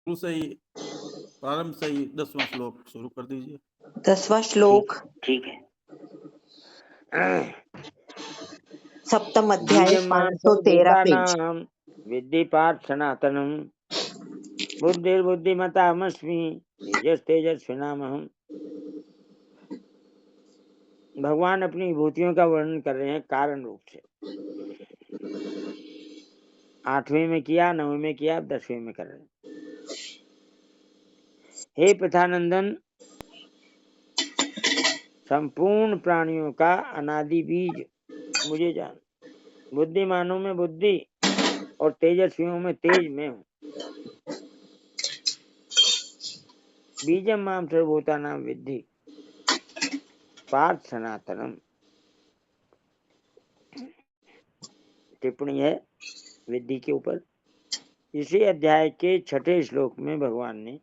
शुरू से ही प्रारंभ से ही 10वां श्लोक शुरू कर दीजिए। 10वां श्लोक ठीक है। सप्तम अध्याय बीजमां 513 पेज। सर्वभूतानां विद्धि पार्थ सनातनम बुद्धिर्बुद्धिमतामस्मि तेजस्तेजस्विनामहम्। भगवान अपनी विभूतियों का वर्णन कर रहे हैं कारण रूप से। 8वें में किया, 9वें में किया, 10वें में कर रहे हैं। हे प्रथानंदन, संपूर्ण प्राणियों का अनादि बीज मुझे जान। बुद्धिमानों में बुद्धि और तेजस्वियों में तेज में हूँ। बीजम माम सर्वभूतानां विद्धि पार्थ सनातनम। टिप्पणी है विद्धि के ऊपर। इसी अध्याय के 6ठे श्लोक में भगवान ने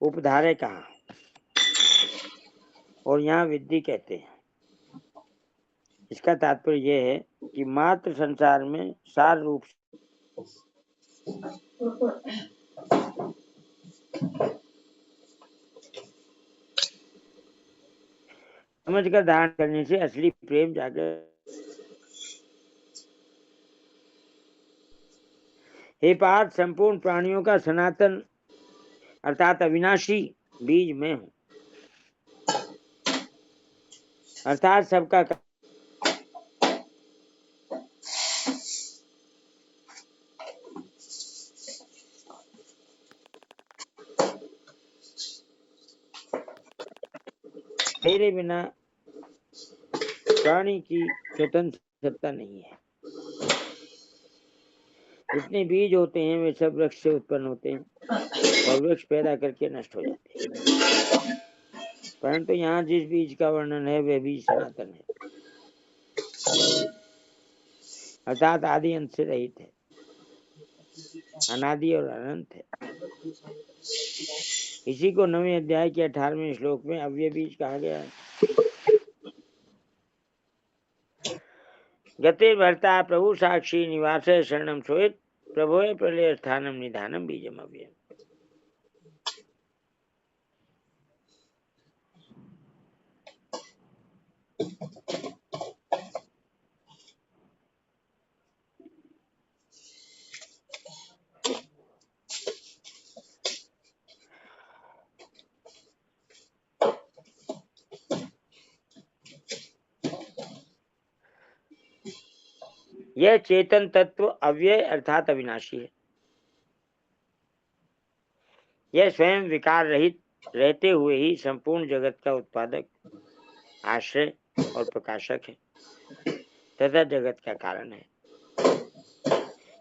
उपधारे कहा और यहाँ विद्धि कहते हैं। इसका तात्पर्य यह है कि मात्र संसार में सार रूप समझकर धारण करने से असली प्रेम जागर। हे पार्थ, संपूर्ण प्राणियों का सनातन अर्थात अविनाशी बीज में हूँ। अर्थात सबका मेरे बिना प्राणी की स्वतंत्र सत्ता नहीं है। जितने बीज होते हैं वे सब वृक्ष से उत्पन्न होते हैं और वृक्ष पैदा करके नष्ट हो जाते हैं, परंतु यहाँ जिस बीज का वर्णन है वह बीज सनातन है, अर्थात आदि अंत से रहित है, अनादि और अनंत है। इसी को 9वें अध्याय के 18वें श्लोक में अव्यय बीज कहा गया है। गते भर्ता प्रभु साक्षी निवास शरणम सोहित प्रभोय प्रलय स्थानम निधानम बीजम अव्ययम। यह चेतन तत्व अव्यय अर्थात अविनाशी है। यह स्वयं विकार रहित रहते हुए ही संपूर्ण जगत का उत्पादक, आश्रय और प्रकाशक है तथा जगत का कारण है।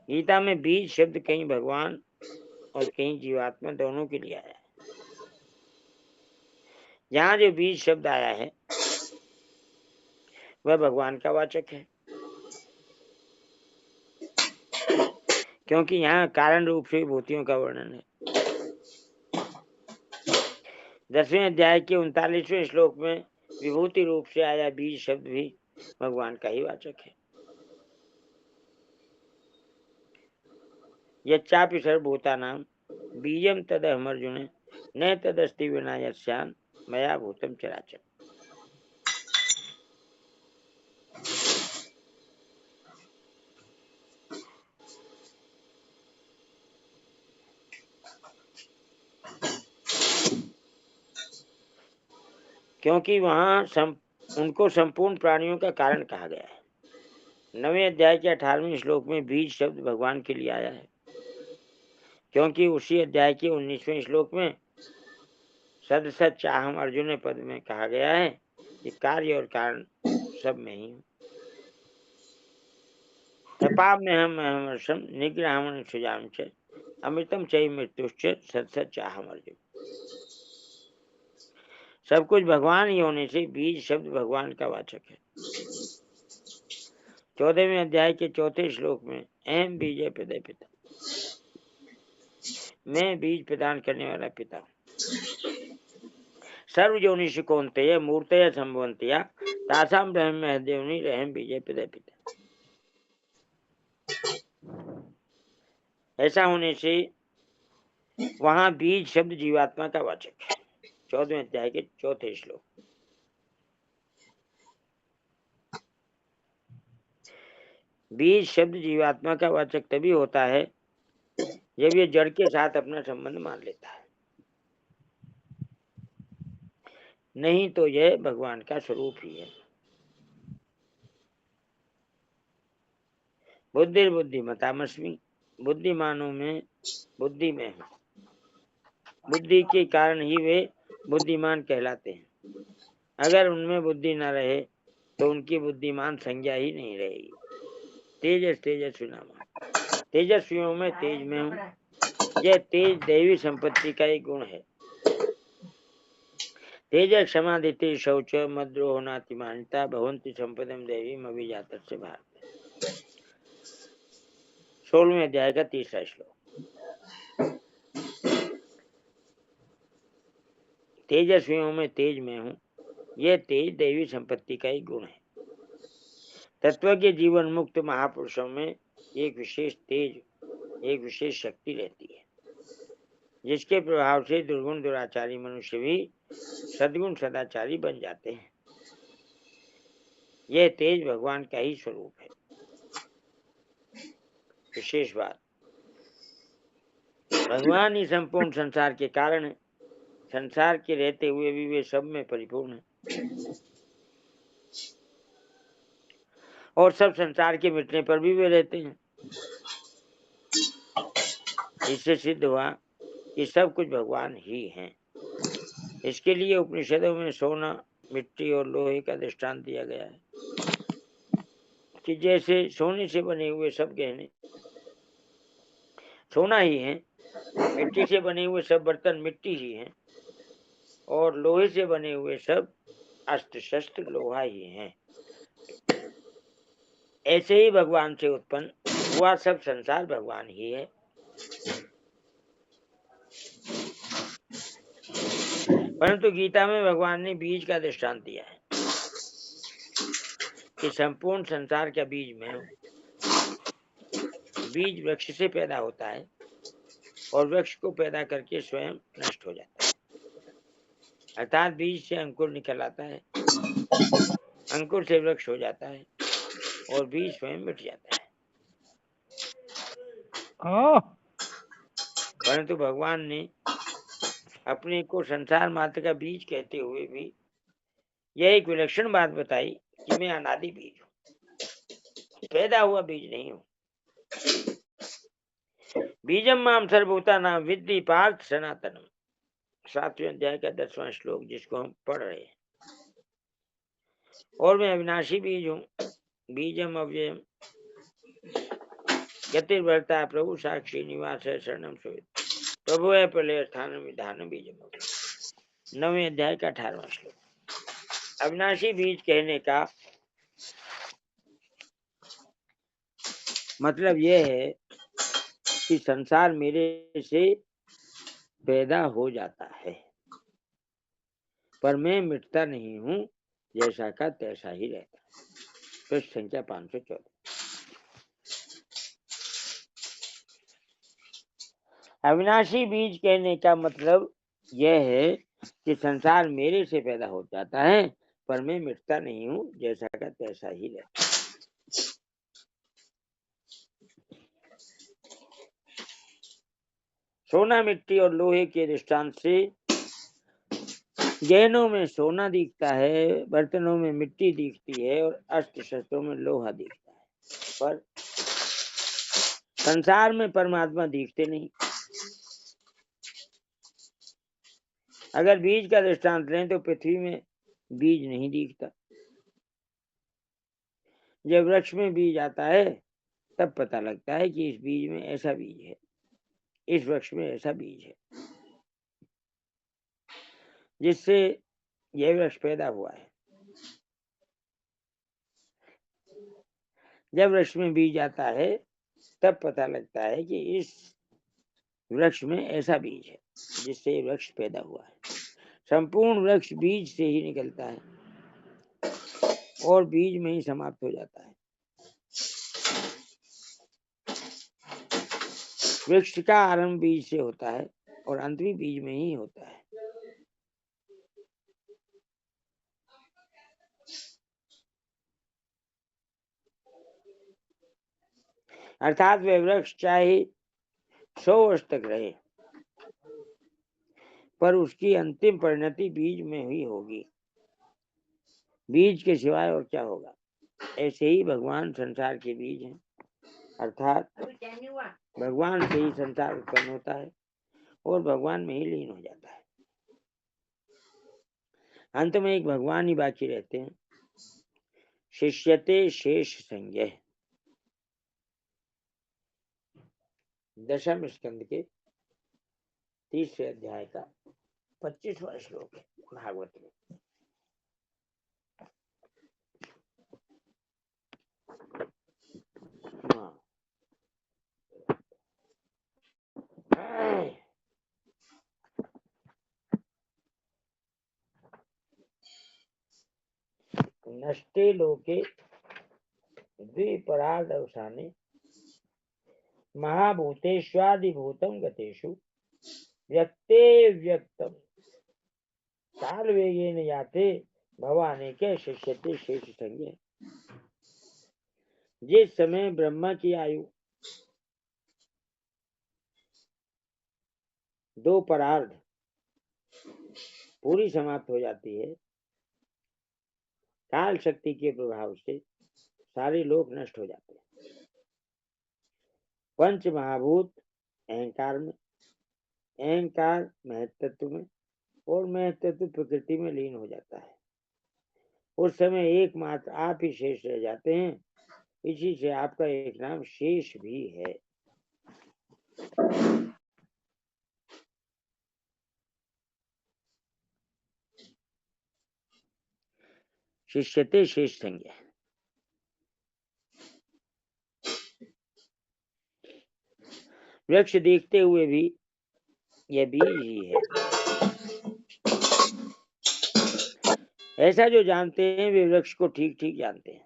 गीता में बीज शब्द कहीं भगवान और कहीं जीवात्मा दोनों के लिए आया है। यहाँ जो बीज शब्द आया है वह भगवान का वाचक है, क्योंकि यहाँ कारण रूप से विभूतियों का वर्णन है। 10वें अध्याय के 39वें श्लोक में विभूति रूप से आया बीज शब्द भी भगवान का ही वाचक है। यच्चापि सर्वभूतानां बीजम तदहम् अर्जुन न तदस्ति विना यस्यान् मया भूतम चराचर। क्योंकि वहां उनको संपूर्ण प्राणियों का कारण कहा गया है। 9वें अध्याय के 18वें श्लोक में बीज शब्द भगवान के लिए आया है, क्योंकि उसी अध्याय के 19वें श्लोक में सदसत चाहम अर्जुन पद में कहा गया है कि कार्य और कारण सब में ही हूँ। तपाप में हम अहमर्षम निग्रहम सुजाम च अमृतम चय मृत्युश्च सदसत चाहम अर्जुन। सब कुछ भगवान ही होने से बीज शब्द भगवान का वाचक है। 14वें अध्याय के 4थे श्लोक में अहम बीज प्रदय पिता, मैं बीज प्रदान करने वाला पिता हूँ। सर्वयोनिषु कौन्तेय मूर्तय संभवन्त्या तासाम ब्रह्म महदेवनी रहम बीज प्रदय पिता। ऐसा होने से वहां बीज शब्द जीवात्मा का वाचक है। 14वें अध्याय के 4थे श्लोक। बीज शब्द जीवात्मा का वाचक तभी होता है जब ये जड़ के साथ अपना संबंध मान लेता है, नहीं तो यह भगवान का स्वरूप ही है। बुद्धिर्बुद्धिमतामस्मि, बुद्धिमानों में बुद्धि में हूँ। बुद्धि के कारण ही वे बुद्धिमान कहलाते हैं। अगर उनमें बुद्धि न रहे तो उनकी बुद्धिमान संज्ञा ही नहीं रहेगी। तेजस तेजस्वी नामा, तेजस्वियों में तेज में हूँ। यह तेज दैवी संपत्ति का एक गुण है। तेज क्षमादिति शौच मद्रोह नातिमानिता भवंती संपदम देवी अभिजात से भारत। 16वें अध्याय का 3रा श्लोक। तेजस्वियों में तेज में हूँ। यह तेज दैवी संपत्ति का एक गुण है। तत्व के जीवन मुक्त महापुरुषों में एक विशेष तेज, एक विशेष शक्ति रहती है, जिसके प्रभाव से दुर्गुण दुराचारी मनुष्य भी सद्गुण सदाचारी बन जाते हैं। यह तेज भगवान का ही स्वरूप है। विशेष बात, भगवान ही संपूर्ण संसार के कारण है। संसार के रहते हुए भी वे सब में परिपूर्ण है, और सब संसार के मिटने पर भी वे रहते हैं। इससे सिद्ध हुआ कि सब कुछ भगवान ही हैं। इसके लिए उपनिषदों में सोना, मिट्टी और लोहे का दृष्टांत दिया गया है कि जैसे सोने से बने हुए सब गहने सोना ही हैं, मिट्टी से बने हुए सब बर्तन मिट्टी ही हैं, और लोहे से बने हुए सब अस्त्र शस्त्र लोहा ही हैं। ऐसे ही भगवान से उत्पन्न हुआ सब संसार भगवान ही है। परंतु गीता में भगवान ने बीज का दृष्टांत दिया है कि संपूर्ण संसार का बीज मैं हूं। बीज वृक्ष से पैदा होता है और वृक्ष को पैदा करके स्वयं नष्ट हो जाता है। अर्थात बीज से अंकुर निकल आता है, अंकुर से वृक्ष हो जाता है और बीज स्वयं मिट जाता है। परंतु भगवान ने अपने को संसार मात्र का बीज कहते हुए भी यह एक विलक्षण बात बताई कि मैं अनादि बीज हूं, पैदा हुआ बीज नहीं हूं। बीजम माम सर्वभूतानां विद्धि पार्थ सनातनम। 7वें अध्याय का 10वां श्लोक, जिसको हम पढ़ रहे हैं। और मैं अविनाशी बीज हूं। बीजम अव्ययम गतिर्भर्ता प्रभु साक्षी निवास है शरणम सुविद प्रभु है प्रलय स्थान विधान बीजम। 9वें अध्याय का 18वां श्लोक। अविनाशी बीज कहने का मतलब यह है कि संसार मेरे से पैदा हो जाता है, पर मैं मिटता नहीं हूं, जैसा का तैसा ही रहता है। पृष्ठ संख्या 514। अविनाशी बीज कहने का मतलब यह है कि संसार मेरे से पैदा हो जाता है, पर मैं मिटता नहीं हूं, जैसा का तैसा ही रहता है। सोना, मिट्टी और लोहे के दृष्टांत से गहनों में सोना दिखता है, बर्तनों में मिट्टी दिखती है और अस्त्र शस्त्रों में लोहा दिखता है, पर संसार में परमात्मा दिखते नहीं। अगर बीज का दृष्टांत लें तो पृथ्वी में बीज नहीं दिखता। जब वृक्ष में बीज आता है तब पता लगता है कि इस बीज में ऐसा बीज है, इस वृक्ष में ऐसा बीज है, जिससे यह वृक्ष पैदा हुआ है। जब वृक्ष में बीज आता है तब पता लगता है कि इस वृक्ष में ऐसा बीज है जिससे वृक्ष पैदा हुआ है। संपूर्ण वृक्ष बीज से ही निकलता है और बीज में ही समाप्त हो जाता है। वृक्ष का आरंभ बीज से होता है और अंत भी बीज में ही होता है। अर्थात वह वृक्ष चाहे 100 वर्ष तक रहे, पर उसकी अंतिम परिणति बीज में ही होगी। बीज के सिवाय और क्या होगा। ऐसे ही भगवान संसार के बीज हैं, अर्थात भगवान से ही संसार उत्पन्न होता है और भगवान में ही लीन हो जाता है। अंत में एक भगवान ही बाकी रहते हैं। शिष्यते शेष संज्ञ, 10वें स्कंद के 30वें अध्याय का 25वां श्लोक है भागवत में। नष्टे लोके द्विपरार्ध अवसाने महाभूतेष्वादिभूतं गतेषु व्यक्ते व्यक्तम काल वेगेन याते भवानेके शिष्यते शेष संज्ञ। जिस समय ब्रह्मा की आयु 2 परार्ध पूरी समाप्त हो जाती है, काल शक्ति के प्रभाव से सारे लोक नष्ट हो जाते हैं। पंच महाभूत अहंकार में, अहंकार महत्त्व में और महत्त्व प्रकृति में लीन हो जाता है। उस समय एकमात्र आप ही शेष रह जाते हैं। इसी से आपका एक नाम शेष भी है। शिष्यते शेष संज्ञा। वृक्ष देखते हुए भी यह बीज ही है। ऐसा जो जानते हैं वे वृक्ष को ठीक ठीक जानते हैं,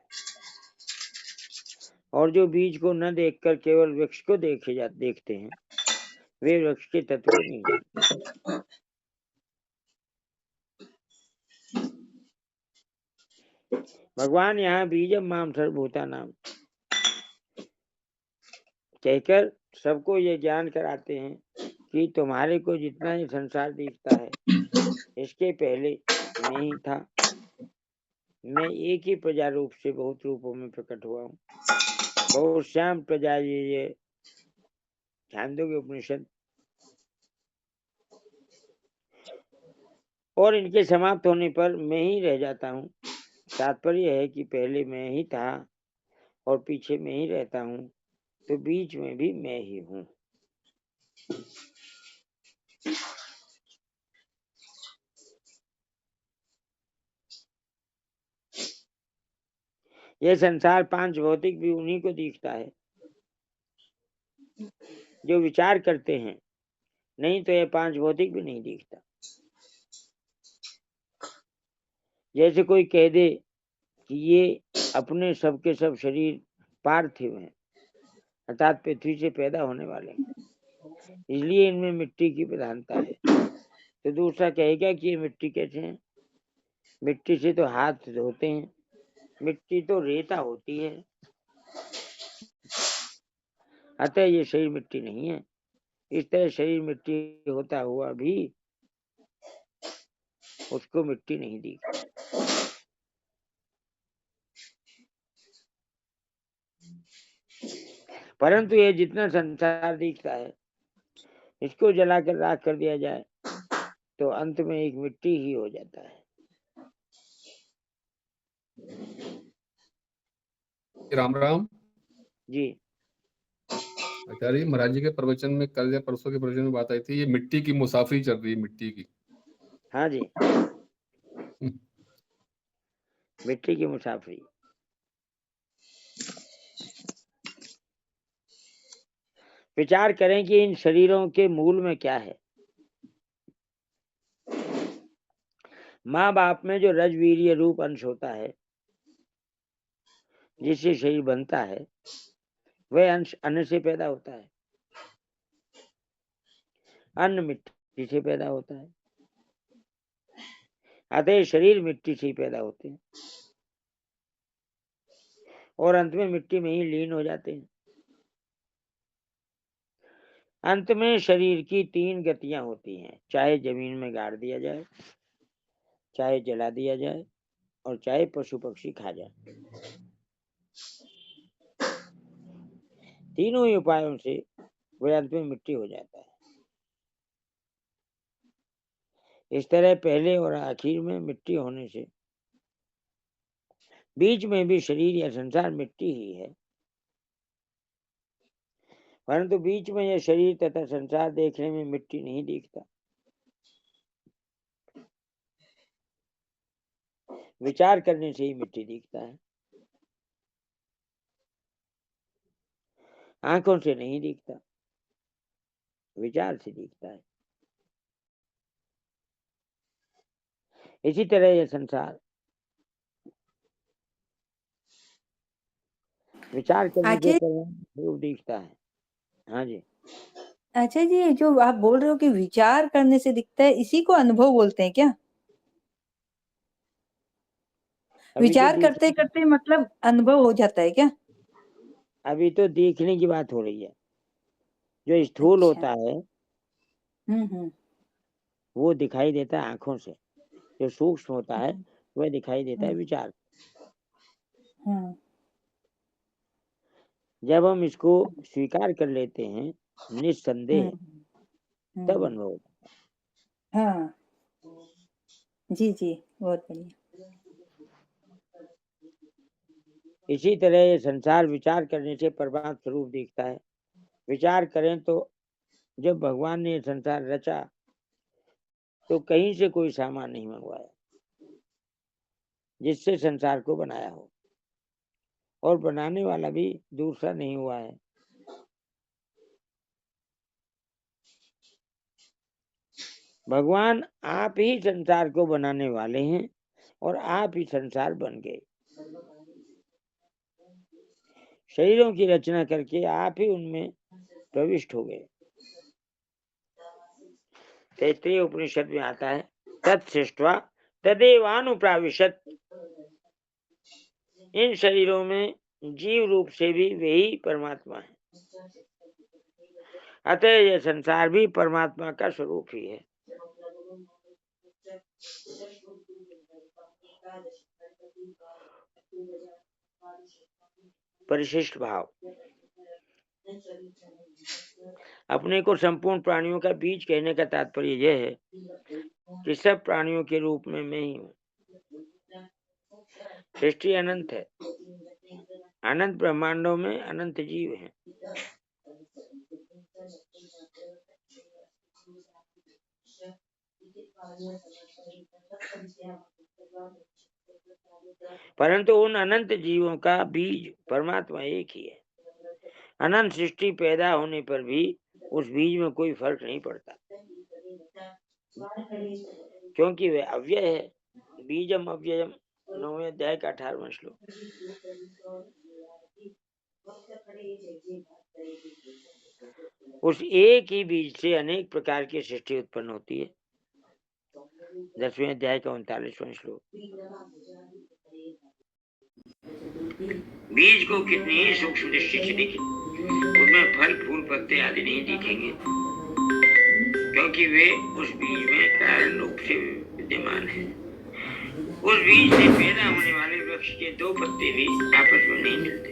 और जो बीज को न देखकर केवल वृक्ष को देखते हैं वे वृक्ष के तत्व को नहीं जानते। भगवान यहाँ बीजम माम सर्वभूता नाम कहकर सबको ये ज्ञान कराते हैं कि तुम्हारे को जितना ये संसार दिखता है इसके पहले मैं ही था। मैं एक ही प्रजा रूप से बहुत रूपों में प्रकट हुआ हूँ। बहुत श्याम प्रजा ये छांदोग्य उपनिषद और इनके समाप्त होने पर मैं ही रह जाता हूँ। तात्पर्य है कि पहले मैं ही था और पीछे मैं ही रहता हूँ, तो बीच में भी मैं ही हूँ। यह संसार पांच भौतिक भी उन्हीं को दिखता है जो विचार करते हैं, नहीं तो यह पांच भौतिक भी नहीं दिखता। जैसे कोई कह दे कि ये अपने सब के सब शरीर पार्थिव हैं, अर्थात पृथ्वी से पैदा होने वाले हैं, इसलिए इनमें मिट्टी की प्रधानता है। तो दूसरा कहेगा कि ये मिट्टी कैसे है, मिट्टी से तो हाथ धोते हैं, मिट्टी तो रेता होती है, अतः ये शरीर मिट्टी नहीं है। इस तरह शरीर मिट्टी होता हुआ भी उसको मिट्टी नहीं दिखती। परंतु ये जितना संसार दिखता है इसको जलाकर राख कर दिया जाए तो अंत में एक मिट्टी ही हो जाता है। राम राम जी आचार्य महाराज जी के प्रवचन में कल या परसों के प्रवचन में बात आई थी, ये मिट्टी की मुसाफरी चल रही है, मिट्टी की। हाँ जी, मिट्टी की मुसाफरी। विचार करें कि इन शरीरों के मूल में क्या है। माँ बाप में जो रजवीर्य रूप अंश होता है जिससे शरीर बनता है, वह अंश अन्न से पैदा होता है। अन्न मिट्टी से पैदा होता है, अतः शरीर मिट्टी से ही पैदा होते हैं और अंत में मिट्टी में ही लीन हो जाते हैं। अंत में शरीर की 3 गतियां होती हैं, चाहे जमीन में गाड़ दिया जाए, चाहे जला दिया जाए और चाहे पशु पक्षी खा जाए। तीनों ही उपायों से वह अंत में मिट्टी हो जाता है। इस तरह पहले और आखिर में मिट्टी होने से बीच में भी शरीर या संसार मिट्टी ही है, परंतु बीच में यह शरीर तथा संसार देखने में मिट्टी नहीं दिखता। विचार करने से ही मिट्टी दिखता है, आंखों से नहीं दिखता, विचार से दिखता है। इसी तरह यह संसार विचार करने के परिणाम दिखता है। हाँ जी। अच्छा जी, जो आप बोल रहे हो कि विचार करने से दिखता है, इसी को अनुभव बोलते हैं क्या? विचार करते करते मतलब अनुभव हो जाता है क्या? अभी तो देखने की बात हो रही है। जो स्थूल होता है वो दिखाई देता है आंखों से, जो सूक्ष्म होता है वह दिखाई देता है विचार। जब हम इसको स्वीकार कर लेते हैं निस्संदेह, तब अनुभव होता है। हाँ जी जी, बहुत बढ़िया। इसी तरह ये संसार विचार करने से परमात्मा स्वरूप दिखता है। विचार करें तो जब भगवान ने संसार रचा तो कहीं से कोई सामान नहीं मंगवाया जिससे संसार को बनाया हो, और बनाने वाला भी दूसरा नहीं हुआ है। भगवान आप ही संसार को बनाने वाले हैं और आप ही संसार बन गए। शरीरों की रचना करके आप ही उनमें प्रविष्ट हो गए। तैत्तिरीय उपनिषद में आता है तत्सृष्ट्वा तदेवानुप्राविशत्। इन शरीरों में जीव रूप से भी वही परमात्मा है, अतः यह संसार भी परमात्मा का स्वरूप ही है। परिशिष्ट भाव। अपने को संपूर्ण प्राणियों का बीज कहने का तात्पर्य यह है कि सब प्राणियों के रूप में मैं ही हूँ। सृष्टि अनंत है, अनंत ब्रह्मांडों में अनंत जीव हैं। परंतु उन अनंत जीवों का बीज परमात्मा एक ही है। अनंत सृष्टि पैदा होने पर भी उस बीज में कोई फर्क नहीं पड़ता, क्योंकि वह अव्यय है। बीजम अव्ययम, 9वें अध्याय का 18वां श्लोक। उस एक ही बीज से अनेक प्रकार की सृष्टि उत्पन्न होती है। 10वें अध्याय का 39वां श्लोक। बीज को कितनी ही सूक्ष्म दृष्टि से देखें, उनमें फल फूल पत्ते आदि नहीं दिखेंगे, क्योंकि वे उस बीज में कारण रूप से विद्यमान है। उस बीज से पैदा होने वाले वृक्ष के 2 पत्ते भी आपस में नहीं मिलते।